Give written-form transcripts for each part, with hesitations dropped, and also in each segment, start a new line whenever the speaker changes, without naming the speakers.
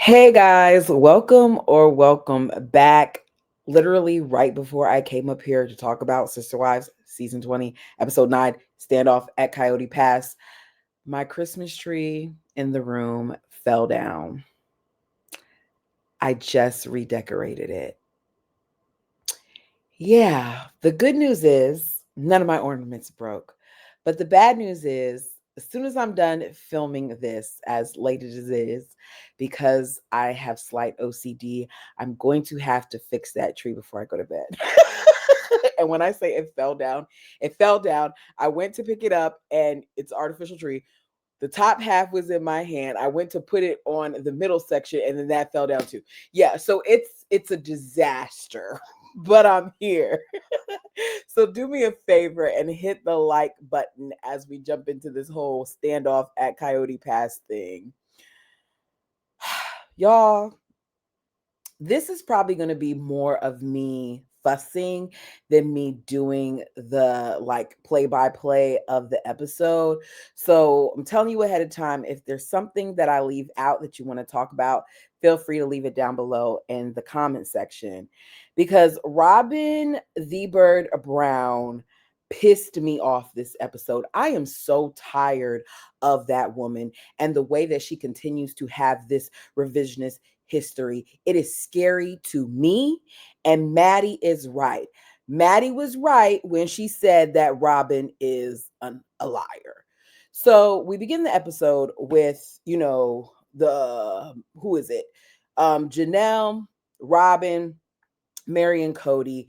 Hey guys, welcome back. Literally right before I came up here to talk about Sister Wives season 20, episode 9, Standoff at Coyote Pass, my Christmas tree in the room fell down. I just redecorated it. Yeah, the good news is none of my ornaments broke. But the bad news is, as soon as I'm done filming this, as late as it is, because I have slight OCD, I'm going to have to fix that tree before I go to bed. And when I say it fell down, it fell down. I went to pick it up and it's artificial tree. The top half was in my hand. I went to put it on the middle section and then that fell down too. Yeah, so it's a disaster. But I'm here. So do me a favor and hit the like button as we jump into this whole Standoff at Coyote Pass thing. Y'all, this is probably going to be more of me fussing than me doing the like play by play of the episode. So I'm telling you ahead of time, if there's something that I leave out that you want to talk about, feel free to leave it down below in the comment section. Because Robin the Bird Brown pissed me off this episode. I am so tired of that woman and the way that she continues to have this revisionist history. It is scary to me. And Maddie is right. Maddie was right when she said that Robin is a liar. So we begin the episode with, the who is it? Janelle, Robin, Mary, and Cody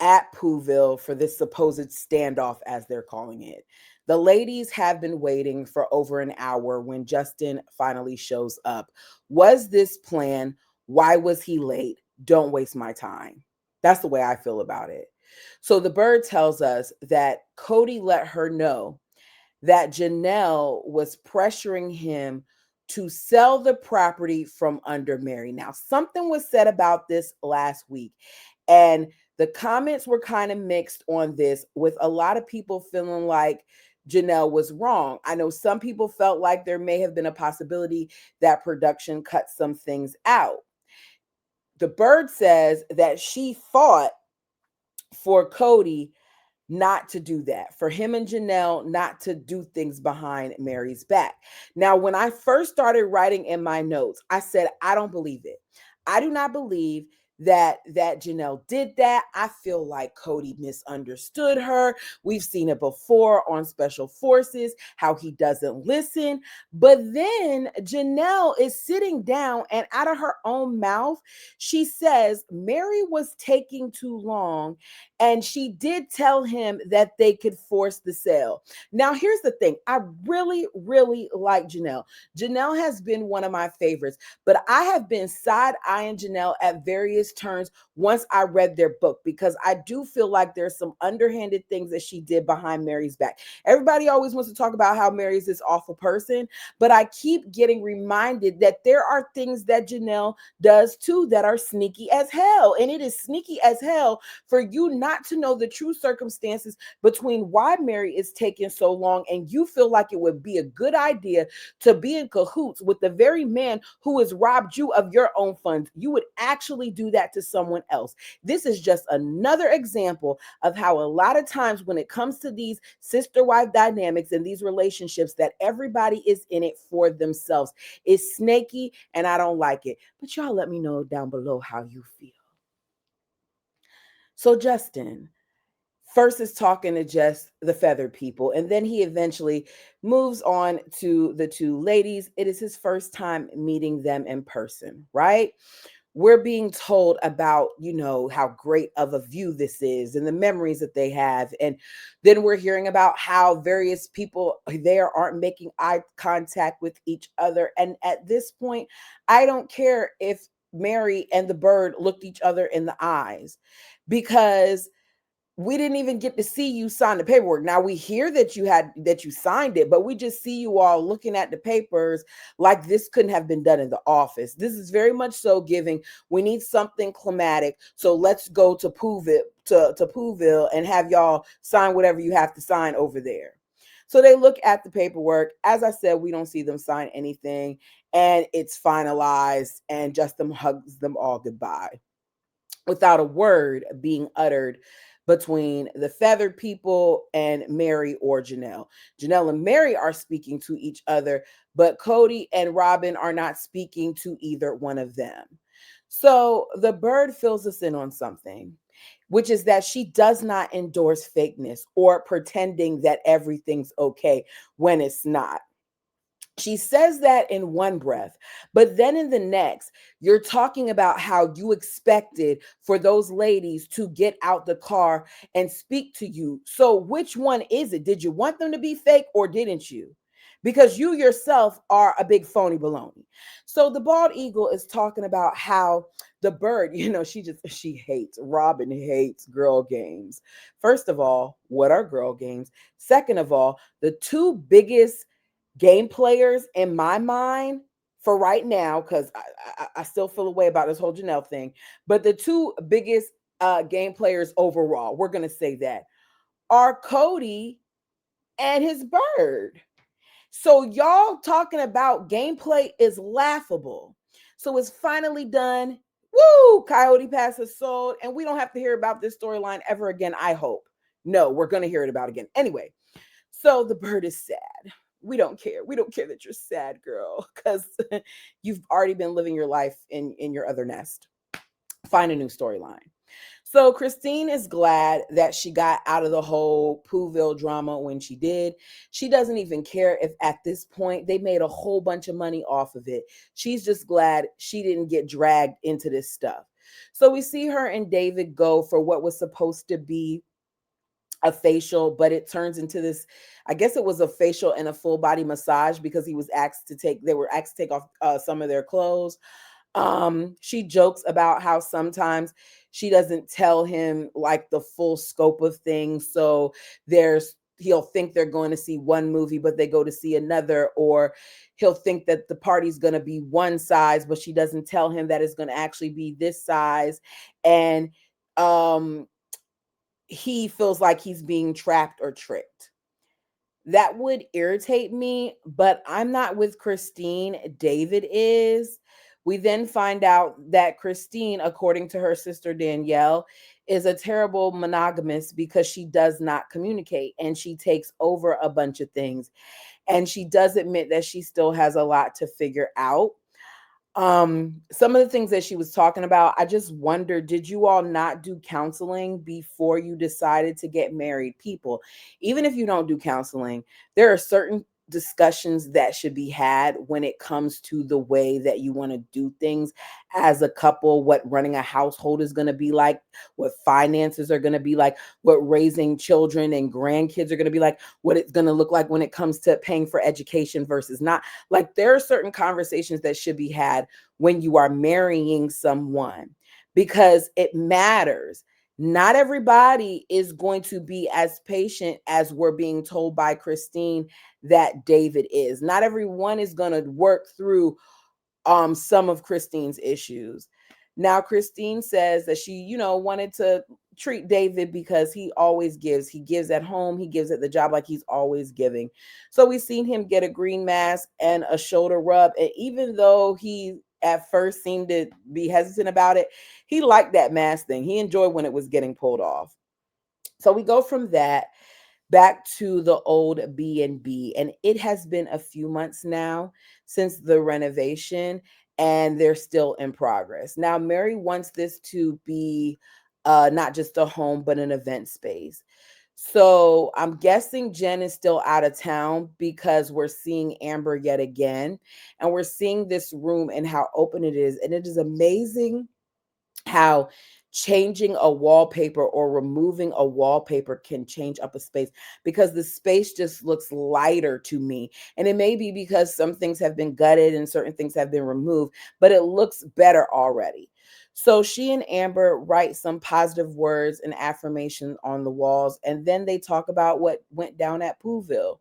at Pooville for this supposed standoff, as they're calling it. The ladies have been waiting for over an hour when Justin finally shows up. Was this planned? Why was he late? Don't waste my time. That's the way I feel about it. So the bird tells us that Cody let her know that Janelle was pressuring him to sell the property from under Mary. Now, something was said about this last week, and the comments were kind of mixed on this, with a lot of people feeling like Janelle was wrong. I know some people felt like there may have been a possibility that production cut some things out. The bird says that she fought for Cody not to do that, for him and Janelle not to do things behind Mary's back. Now, when I first started writing in my notes, I said, I don't believe it. I do not believe that Janelle did that. I feel like Cody misunderstood her. We've seen it before on Special Forces, how he doesn't listen. But then Janelle is sitting down and out of her own mouth, she says Mary was taking too long and she did tell him that they could force the sale. Now, here's the thing. I really, really like Janelle. Janelle has been one of my favorites, but I have been side-eyeing Janelle at various turns once I read their book, because I do feel like there's some underhanded things that she did behind Mary's back. Everybody always wants to talk about how Mary's this awful person, but I keep getting reminded that there are things that Janelle does too that are sneaky as hell. And it is sneaky as hell for you not to know the true circumstances between why Mary is taking so long, and you feel like it would be a good idea to be in cahoots with the very man who has robbed you of your own funds. You would actually do that to someone else. This is just another example of how a lot of times when it comes to these sister wife dynamics and these relationships, that everybody is in it for themselves. It's snaky and I don't like it. But y'all let me know down below how you feel. So Justin first is talking to just the feathered people, and then he eventually moves on to the two ladies. It is his first time meeting them in person, right? We're being told about, how great of a view this is and the memories that they have. And then we're hearing about how various people there aren't making eye contact with each other. And at this point, I don't care if Mary and the bird looked each other in the eyes, because we didn't even get to see you sign the paperwork. Now we hear that you signed it, but we just see you all looking at the papers like this couldn't have been done in the office. This is very much so giving, we need something climatic, so let's go to Pooville and have y'all sign whatever you have to sign over there. So they look at the paperwork. As I said, we don't see them sign anything, and it's finalized, and Justin hugs them all goodbye without a word being uttered between the feathered people and Mary or Janelle. Janelle and Mary are speaking to each other, but Cody and Robin are not speaking to either one of them. So the bird fills us in on something, which is that she does not endorse fakeness or pretending that everything's okay when it's not. She says that in one breath, but then in the next, you're talking about how you expected for those ladies to get out the car and speak to you. So, which one is it? Did you want them to be fake or didn't you? Because you yourself are a big phony baloney. So, the bald eagle is talking about how the bird, she hates, Robin hates girl games. First of all, what are girl games? Second of all, the two biggest game players in my mind for right now, because I still feel a way about this whole Janelle thing, but the two biggest game players overall, we're going to say that, are Cody and his bird. So y'all talking about gameplay is laughable. So it's finally done. Woo! Coyote Pass is sold, and we don't have to hear about this storyline ever again, I hope. No, we're going to hear it about again. Anyway, so the bird is sad. We don't care. We don't care that you're sad, girl, because you've already been living your life in your other nest. Find a new storyline. So Christine is glad that she got out of the whole Pooville drama when she did. She doesn't even care if at this point they made a whole bunch of money off of it. She's just glad she didn't get dragged into this stuff. So we see her and David go for what was supposed to be a facial, but it turns into this. I guess it was a facial and a full body massage because they were asked to take off some of their clothes. She jokes about how sometimes she doesn't tell him like the full scope of things. So he'll think they're going to see one movie, but they go to see another, or he'll think that the party's going to be one size, but she doesn't tell him that it's going to actually be this size. And um he feels like he's being trapped or tricked. That would irritate me, but I'm not with Christine. David is. We then find out that Christine, according to her sister Danielle, is a terrible monogamist because she does not communicate and she takes over a bunch of things. And she does admit that she still has a lot to figure out. Some of the things that she was talking about, I just wonder, did you all not do counseling before you decided to get married? People, even if you don't do counseling, there are certain discussions that should be had when it comes to the way that you want to do things as a couple, what running a household is going to be like, what finances are going to be like, what raising children and grandkids are going to be like, what it's going to look like when it comes to paying for education versus not. Like, there are certain conversations that should be had when you are marrying someone because it matters. Not everybody is going to be as patient as we're being told by Christine that David is. Not everyone is going to work through some of Christine's issues. Now Christine says that she, wanted to treat David because he always gives. He gives at home, he gives at the job, like he's always giving. So we've seen him get a green mask and a shoulder rub, and even though he at first seemed to be hesitant about it, he liked that mask thing. He enjoyed when it was getting pulled off. So we go from that back to the old B&B, and it has been a few months now since the renovation, and they're still in progress. Now Mary wants this to be not just a home but an event space. So I'm guessing Jen is still out of town because we're seeing Amber yet again, and we're seeing this room and how open it is, and it is amazing how changing a wallpaper or removing a wallpaper can change up a space, because the space just looks lighter to me. And it may be because some things have been gutted and certain things have been removed, but it looks better already. So she and Amber write some positive words and affirmations on the walls, and then they talk about what went down at Pooville.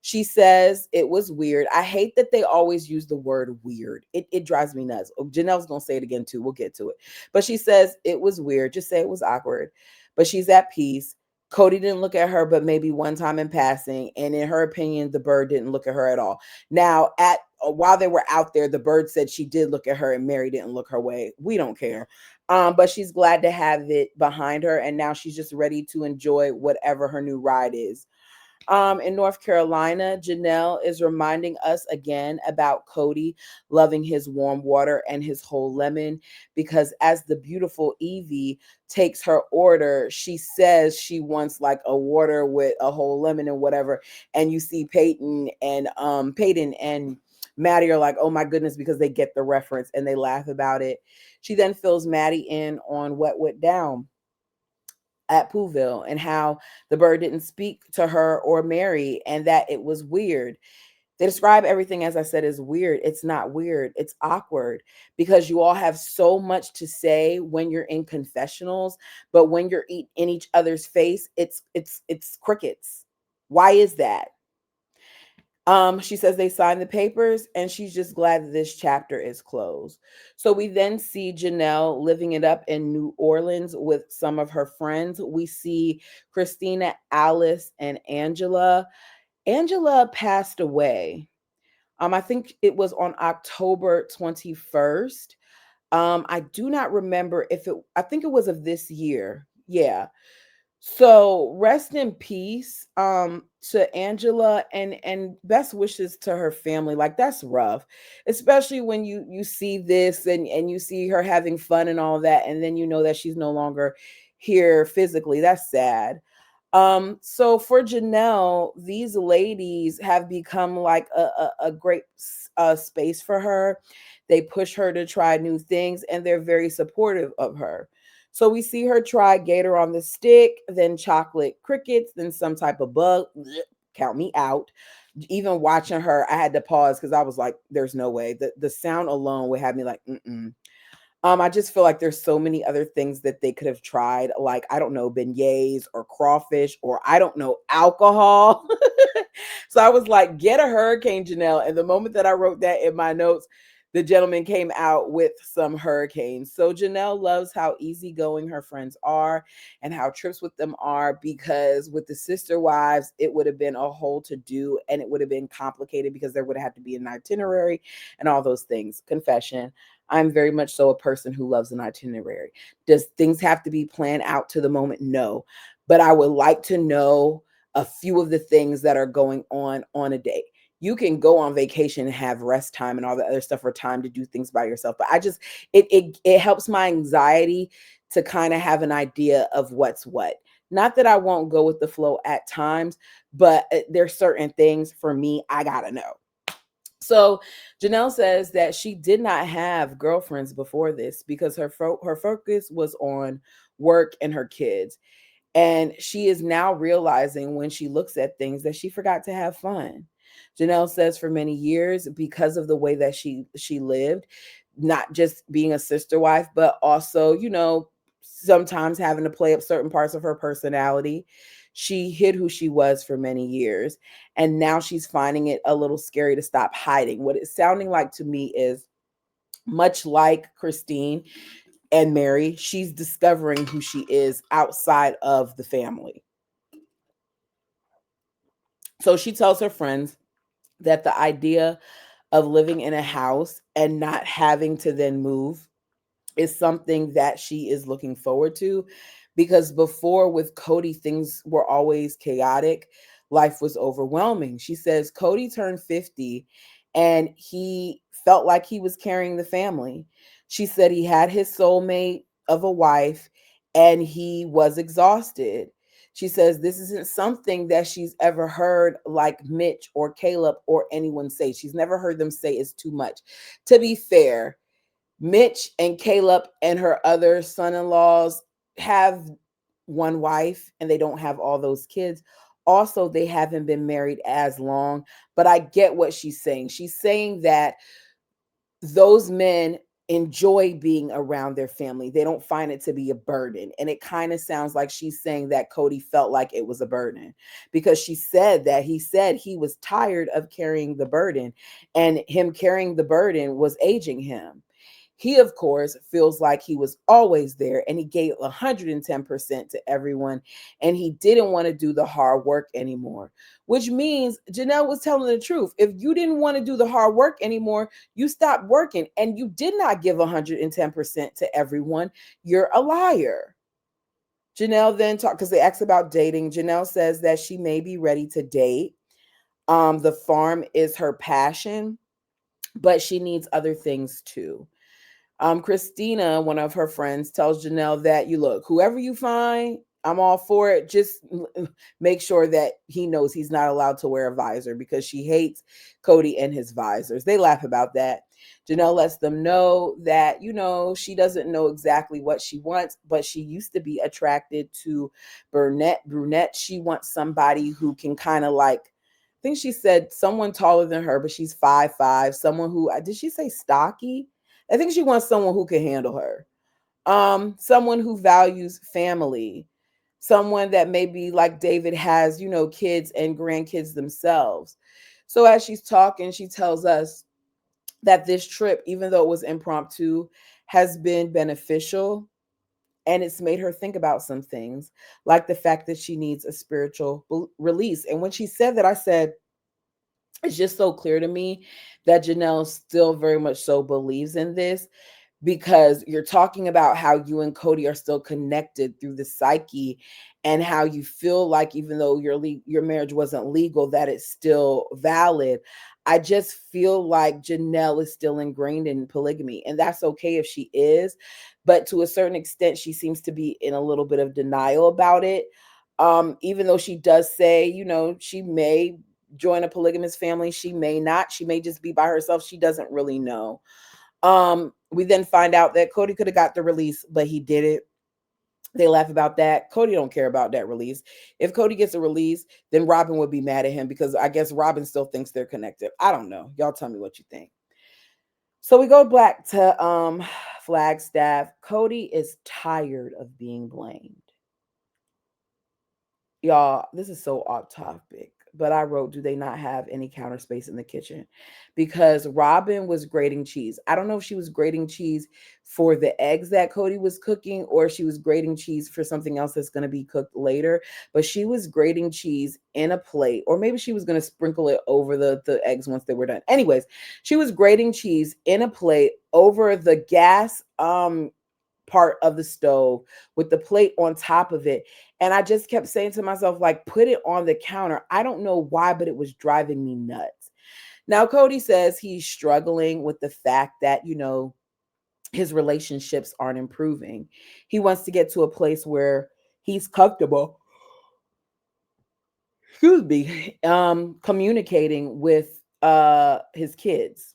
She says it was weird. I hate that they always use the word weird. It drives me nuts. Janelle's going to say it again too. We'll get to it. But she says it was weird. Just say it was awkward. But she's at peace. Cody didn't look at her, but maybe one time in passing. And in her opinion, the bird didn't look at her at all. Now, at while they were out there, the bird said she did look at her, and Mary didn't look her way. We don't care. But she's glad to have it behind her, and now she's just ready to enjoy whatever her new ride is. In North Carolina, Janelle is reminding us again about Cody loving his warm water and his whole lemon, because as the beautiful Evie takes her order, she says she wants like a water with a whole lemon and whatever. And you see Peyton and Maddie are like, oh my goodness, because they get the reference and they laugh about it. She then fills Maddie in on what went down at Pooville and how the bird didn't speak to her or Mary and that it was weird. They describe everything, as I said, as weird. It's not weird. It's awkward because you all have so much to say when you're in confessionals, but when you're in each other's face, it's crickets. Why is that? She says they signed the papers and she's just glad that this chapter is closed. So we then see Janelle living it up in New Orleans with some of her friends. We see Christina, Alice, and Angela. Angela passed away. I think it was on October 21st. I do not remember if I think it was of this year. Yeah. So rest in peace to Angela, and best wishes to her family. Like that's rough, especially when you see this and you see her having fun and all that, and then you know that she's no longer here physically. That's sad. So for Janelle, these ladies have become like a great space for her. They push her to try new things and they're very supportive of her. So we see her try gator on the stick, then chocolate crickets, then some type of bug. Blech, count me out. Even watching her, I had to pause because I was like, there's no way. The sound alone would have me like, mm-mm. I just feel like there's so many other things that they could have tried, like I don't know, beignets or crawfish, or I don't know, alcohol. So I was like, get a hurricane, Janelle. And the moment that I wrote that in my notes, the gentleman came out with some hurricanes. So Janelle loves how easygoing her friends are and how trips with them are, because with the sister wives, it would have been a whole to do and it would have been complicated because there would have had to be an itinerary and all those things. Confession. I'm very much so a person who loves an itinerary. Does things have to be planned out to the moment? No. But I would like to know a few of the things that are going on a day. You can go on vacation and have rest time and all the other stuff, or time to do things by yourself. But I just it helps my anxiety to kind of have an idea of what's what. Not that I won't go with the flow at times, but there's certain things for me I gotta know. So Janelle says that she did not have girlfriends before this because her focus was on work and her kids. And she is now realizing when she looks at things that she forgot to have fun. Janelle says for many years, because of the way that she lived, not just being a sister wife, but also, sometimes having to play up certain parts of her personality. She hid who she was for many years. And now she's finding it a little scary to stop hiding. What it's sounding like to me is much like Christine and Mary, she's discovering who she is outside of the family. So she tells her friends that the idea of living in a house and not having to then move is something that she is looking forward to, because before with Cody, things were always chaotic. Life was overwhelming. She says Cody turned 50 and he felt like he was carrying the family. She said he had his soulmate of a wife and he was exhausted. She says this isn't something that she's ever heard like Mitch or Caleb or anyone say. She's never heard them say it's too much. To be fair, Mitch and Caleb and her other son-in-laws have one wife and they don't have all those kids. Also, they haven't been married as long, but I get what she's saying. She's saying that those men enjoy being around their family. They don't find it to be a burden. And it kind of sounds like she's saying that Cody felt like it was a burden, because she said that he said he was tired of carrying the burden, and him carrying the burden was aging him. He, of course, feels like he was always there and he gave 110% to everyone and he didn't want to do the hard work anymore, which means Janelle was telling the truth. If you didn't want to do the hard work anymore, you stopped working and you did not give 110% to everyone. You're a liar. Janelle then talked because they asked about dating. Janelle says that she may be ready to date. The farm is her passion, but she needs other things too. Christina, one of her friends, tells Janelle that you look, whoever you find, I'm all for it. Just make sure that he knows he's not allowed to wear a visor because she hates Cody and his visors. They laugh about that. Janelle lets them know that, she doesn't know exactly what she wants, but she used to be attracted to brunette. She wants somebody who can kind of like, I think she said someone taller than her, but she's 5'5", someone who, did she say stocky? I think she wants someone who can handle her. Someone who values family. Someone that maybe like David has, kids and grandkids themselves. So as she's talking, she tells us that this trip, even though it was impromptu, has been beneficial and it's made her think about some things, like the fact that she needs a spiritual release. And when she said that, I said, it's just so clear to me that Janelle still very much so believes in this because you're talking about how you and Cody are still connected through the psyche and how you feel like even though your marriage wasn't legal that it's still valid. I just feel like Janelle is still ingrained in polygamy and that's okay if she is, but to a certain extent she seems to be in a little bit of denial about it. Even though she does say, she may join a polygamous family, she may not, she may just be by herself, she doesn't really know. We then find out that Cody could have got the release, but he did it. They laugh about that. Cody don't care about that release. If Cody gets a release, then Robin would be mad at him because I guess Robin still thinks they're connected. I don't know. Y'all tell me what you think. So we go back to Flagstaff. Cody is tired of being blamed. Y'all, this is so off topic, but I wrote, do they not have any counter space in the kitchen? Because Robin was grating cheese. I don't know if she was grating cheese for the eggs that Cody was cooking or she was grating cheese for something else that's going to be cooked later, but she was grating cheese in a plate, or maybe she was going to sprinkle it over the eggs once they were done. Anyways, she was grating cheese in a plate over the gas part of the stove with the plate on top of it. And I just kept saying to myself, like, put it on the counter. I don't know why, but it was driving me nuts. Now, Cody says he's struggling with the fact that, his relationships aren't improving. He wants to get to a place where he's comfortable, excuse me, communicating with his kids.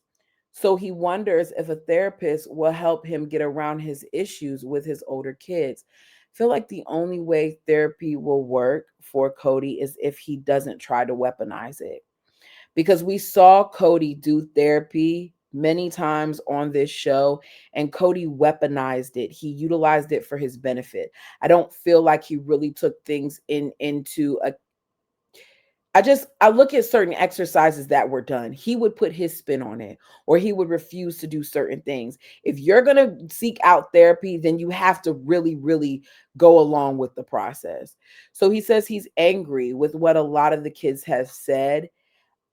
So he wonders if a therapist will help him get around his issues with his older kids. I feel like the only way therapy will work for Cody is if he doesn't try to weaponize it. Because we saw Cody do therapy many times on this show and Cody weaponized it. He utilized it for his benefit. I don't feel like he really took things into a I look at certain exercises that were done. He would put his spin on it or he would refuse to do certain things. If you're going to seek out therapy, then you have to really, really go along with the process. So he says he's angry with what a lot of the kids have said,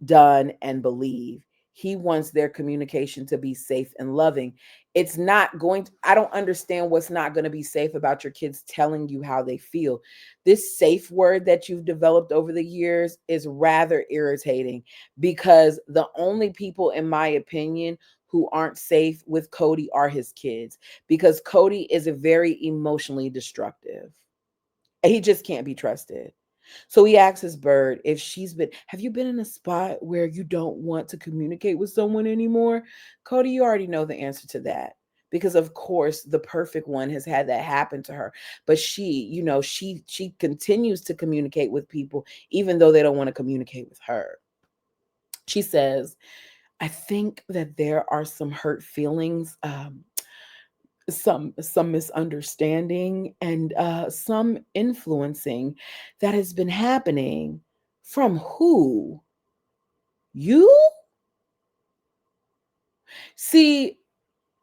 done, and believe. He wants their communication to be safe and loving. It's not going to, I don't understand what's not going to be safe about your kids telling you how they feel. This safe word that you've developed over the years is rather irritating because the only people, in my opinion, who aren't safe with Cody are his kids because Cody is a very emotionally destructive. He just can't be trusted. So he asks his bird if have you been in a spot where you don't want to communicate with someone anymore? Cody, you already know the answer to that. Because of course, the perfect one has had that happen to her. But she continues to communicate with people, even though they don't want to communicate with her. She says, I think that there are some hurt feelings, some misunderstanding and some influencing that has been happening. From who? You? See,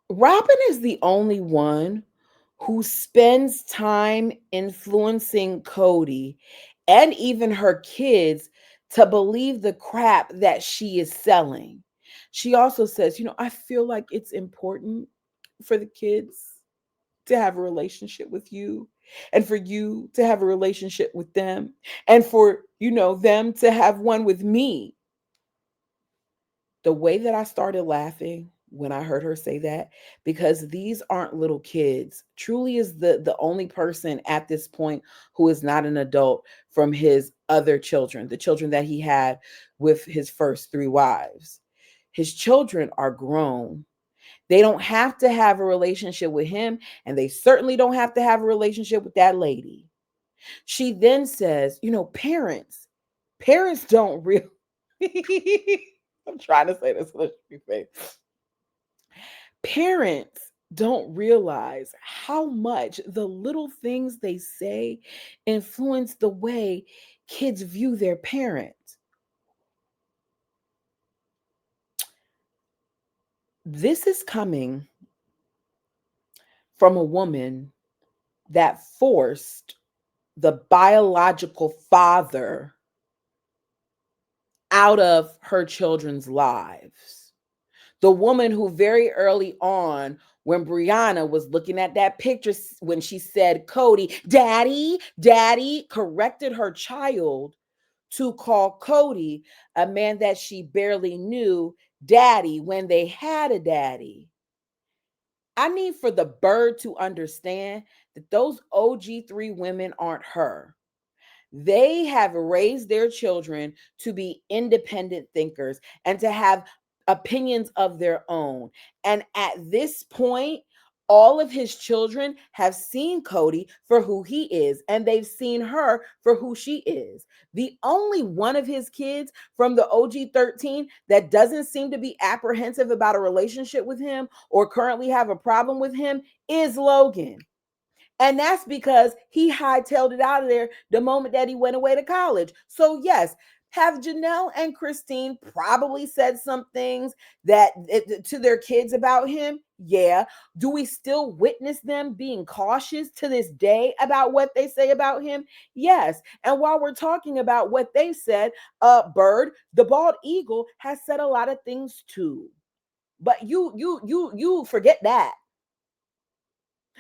Robin is the only one who spends time influencing Cody and even her kids to believe the crap that she is selling. She also says, I feel like it's important for the kids to have a relationship with you and for you to have a relationship with them and for, them to have one with me. The way that I started laughing when I heard her say that, because these aren't little kids. Truly is the only person at this point who is not an adult from his other children, the children that he had with his first three wives. His children are grown. They don't have to have a relationship with him, and they certainly don't have to have a relationship with that lady. She then says, parents don't really. I'm trying to say this with a face. Parents don't realize how much the little things they say influence the way kids view their parents. This is coming from a woman that forced the biological father out of her children's lives. The woman who very early on, when Brianna was looking at that picture, when she said, Cody, daddy, daddy, corrected her child to call Cody, a man that she barely knew, daddy when they had a daddy. I need for the bird to understand that those OG3 women aren't her. They have raised their children to be independent thinkers and to have opinions of their own. And at this point, all of his children have seen Cody for who he is, and they've seen her for who she is. The only one of his kids from the OG 13 that doesn't seem to be apprehensive about a relationship with him or currently have a problem with him is Logan. And that's because he hightailed it out of there the moment that he went away to college. So, yes, have Janelle and Christine probably said some things that to their kids about him? Yeah. Do we still witness them being cautious to this day about what they say about him? Yes. And while we're talking about what they said, Bird, the bald eagle, has said a lot of things too. But you forget that.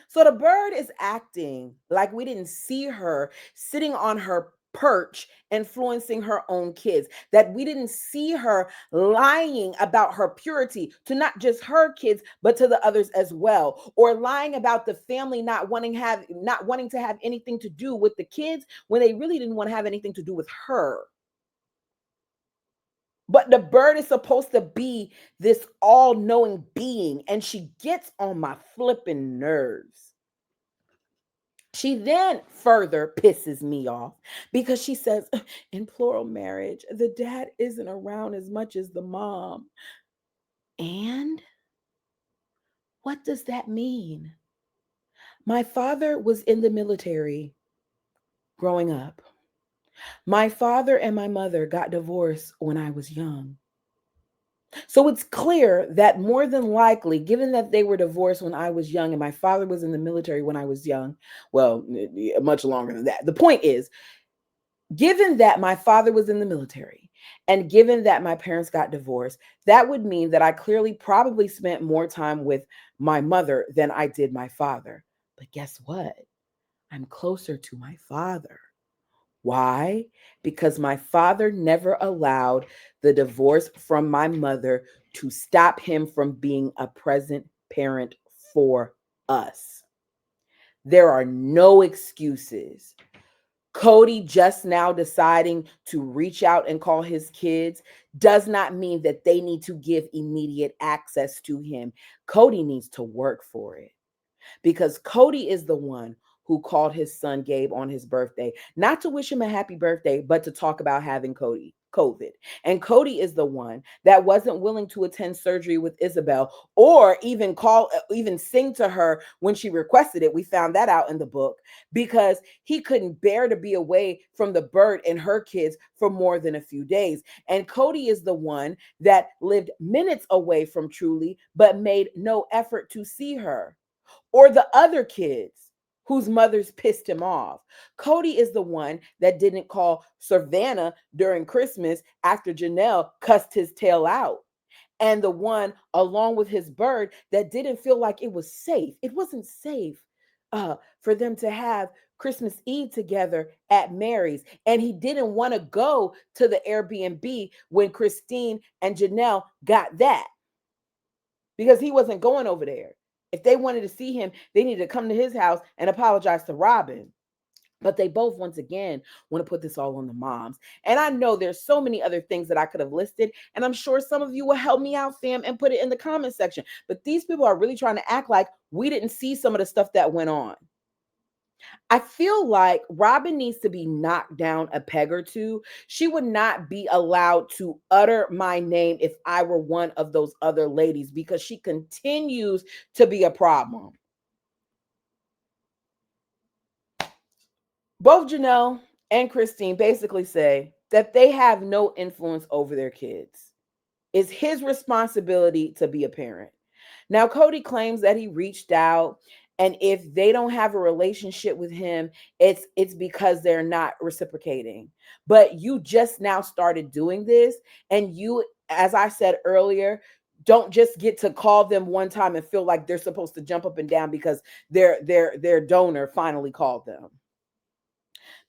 So the bird is acting like we didn't see her sitting on her perch influencing her own kids, that we didn't see her lying about her purity to not just her kids but to the others as well, or lying about the family not wanting to have anything to do with the kids when they really didn't want to have anything to do with her. But the bird is supposed to be this all-knowing being, and she gets on my flipping nerves. She then further pisses me off because she says, in plural marriage, the dad isn't around as much as the mom. And what does that mean? My father was in the military growing up. My father and my mother got divorced when I was young. So it's clear that more than likely, given that they were divorced when I was young and my father was in the military when I was young, well, much longer than that. The point is, given that my father was in the military and given that my parents got divorced, that would mean that I clearly probably spent more time with my mother than I did my father. But guess what? I'm closer to my father. Why? Because my father never allowed the divorce from my mother to stop him from being a present parent for us. There are no excuses. Cody just now deciding to reach out and call his kids does not mean that they need to give immediate access to him. Cody needs to work for it because Cody is the one who called his son Gabe on his birthday, not to wish him a happy birthday, but to talk about having Cody. COVID. And Cody is the one that wasn't willing to attend surgery with Isabel or even sing to her when she requested it. We found that out in the book because he couldn't bear to be away from the bird and her kids for more than a few days. And Cody is the one that lived minutes away from Truly, but made no effort to see her or the other kids whose mothers pissed him off. Cody is the one that didn't call Savannah during Christmas after Janelle cussed his tail out. And the one, along with his bird, that didn't feel like it was safe. It wasn't safe for them to have Christmas Eve together at Mary's. And he didn't want to go to the Airbnb when Christine and Janelle got that because he wasn't going over there. If they wanted to see him, they needed to come to his house and apologize to Robin. But they both, once again, want to put this all on the moms. And I know there's so many other things that I could have listed. And I'm sure some of you will help me out, fam, and put it in the comment section. But these people are really trying to act like we didn't see some of the stuff that went on. I feel like Robin needs to be knocked down a peg or two. She would not be allowed to utter my name if I were one of those other ladies because she continues to be a problem. Both Janelle and Christine basically say that they have no influence over their kids. It's his responsibility to be a parent. Now, Cody claims that he reached out, and if they don't have a relationship with him, it's because they're not reciprocating. But you just now started doing this, and you, as I said earlier, don't just get to call them one time and feel like they're supposed to jump up and down because their donor finally called them.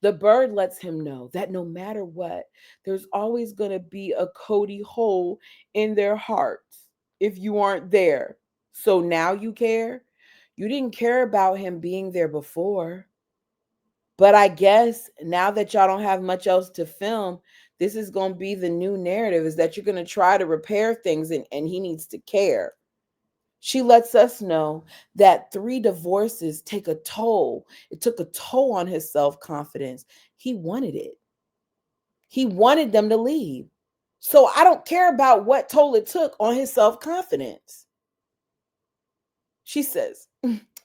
The bird lets him know that no matter what, there's always going to be a Cody hole in their hearts if you aren't there. So now you care? You didn't care about him being there before. But I guess now that y'all don't have much else to film, this is going to be the new narrative is that you're going to try to repair things and he needs to care. She lets us know that 3 divorces take a toll. It took a toll on his self-confidence. He wanted it. He wanted them to leave. So I don't care about what toll it took on his self-confidence. She says,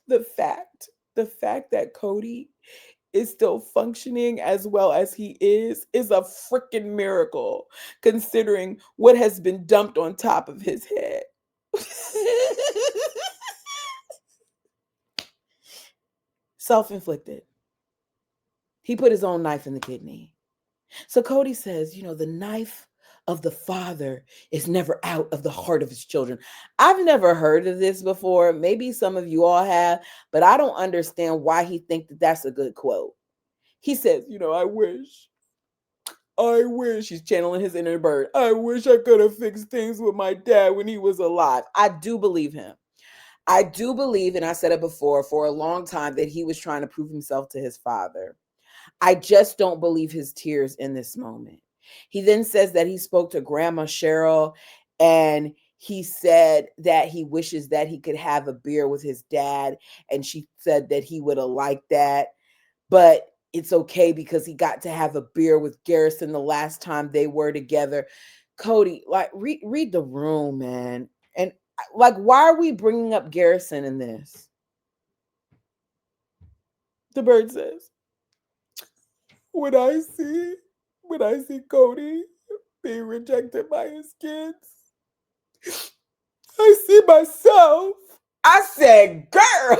the fact that Cody is still functioning as well as he is a freaking miracle considering what has been dumped on top of his head. Self-inflicted. He put his own knife in the kidney. So Cody says, the knife of the father is never out of the heart of his children. I've never heard of this before. Maybe some of you all have, but I don't understand why he thinks that that's a good quote. He says, I wish, he's channeling his inner bird. I wish I could have fixed things with my dad when he was alive. I do believe him. I do believe, and I said it before, for a long time, that he was trying to prove himself to his father. I just don't believe his tears in this moment. He then says that he spoke to Grandma Cheryl and he said that he wishes that he could have a beer with his dad. And she said that he would have liked that. But it's okay because he got to have a beer with Garrison the last time they were together. Cody, like, read the room, man. And like, why are we bringing up Garrison in this? The bird says, when I see Cody being rejected by his kids, I see myself. I said, girl.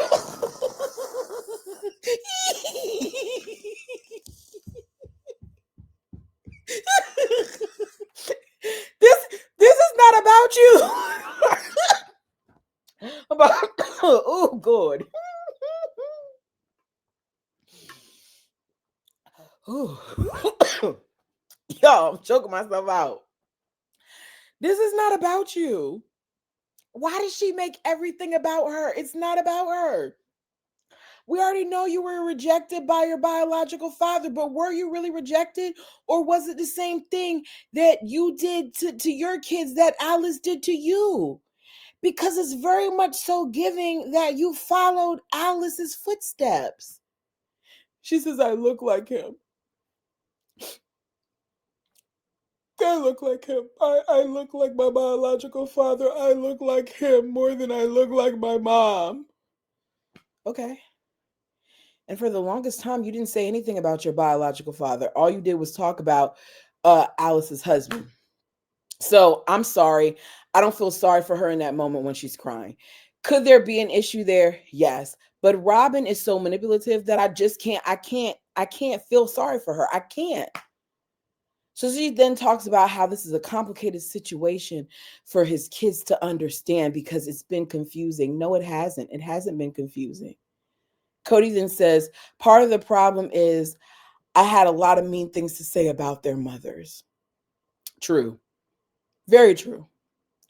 this is not about you. About oh God. Yo, I'm choking myself out. This is not about you. Why does she make everything about her? It's not about her. We already know you were rejected by your biological father, but were you really rejected? Or was it the same thing that you did to your kids that Alice did to you? Because it's very much so giving that you followed Alice's footsteps. She says, I look like him. I look like him. I look like my biological father. I look like him more than I look like my mom. Okay. And for the longest time, you didn't say anything about your biological father. All you did was talk about Alice's husband. So I'm sorry. I don't feel sorry for her in that moment when she's crying. Could there be an issue there? Yes. But Robin is so manipulative that I can't feel sorry for her. I can't. So she then talks about how this is a complicated situation for his kids to understand because it's been confusing. No, it hasn't. It hasn't been confusing. Cody then says, part of the problem is I had a lot of mean things to say about their mothers. True. Very true.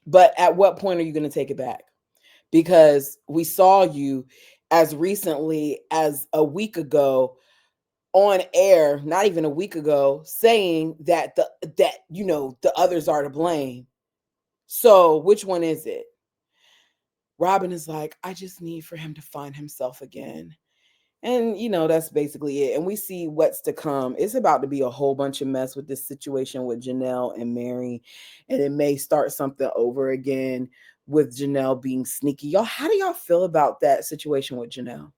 But at what point are you going to take it back? Because we saw you as recently as a week ago on air, not even a week ago, saying that the others are to blame. So which one is it? Robin is like, I just need for him to find himself again. And that's basically it. And we see what's to come. It's about to be a whole bunch of mess with this situation with Janelle and Mary. And it may start something over again with Janelle being sneaky. Y'all, how do y'all feel about that situation with Janelle?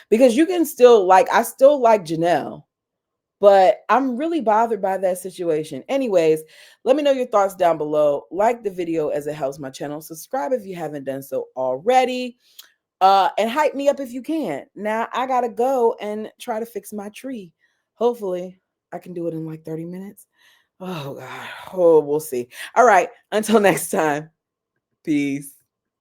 Because you can still I still like Janelle, but I'm really bothered by that situation. Anyways, let me know your thoughts down below. Like the video as it helps my channel. Subscribe if you haven't done so already. And hype me up if you can. Now I gotta go and try to fix my tree. Hopefully, I can do it in like 30 minutes. Oh God. Oh, we'll see. All right. Until next time. Peace.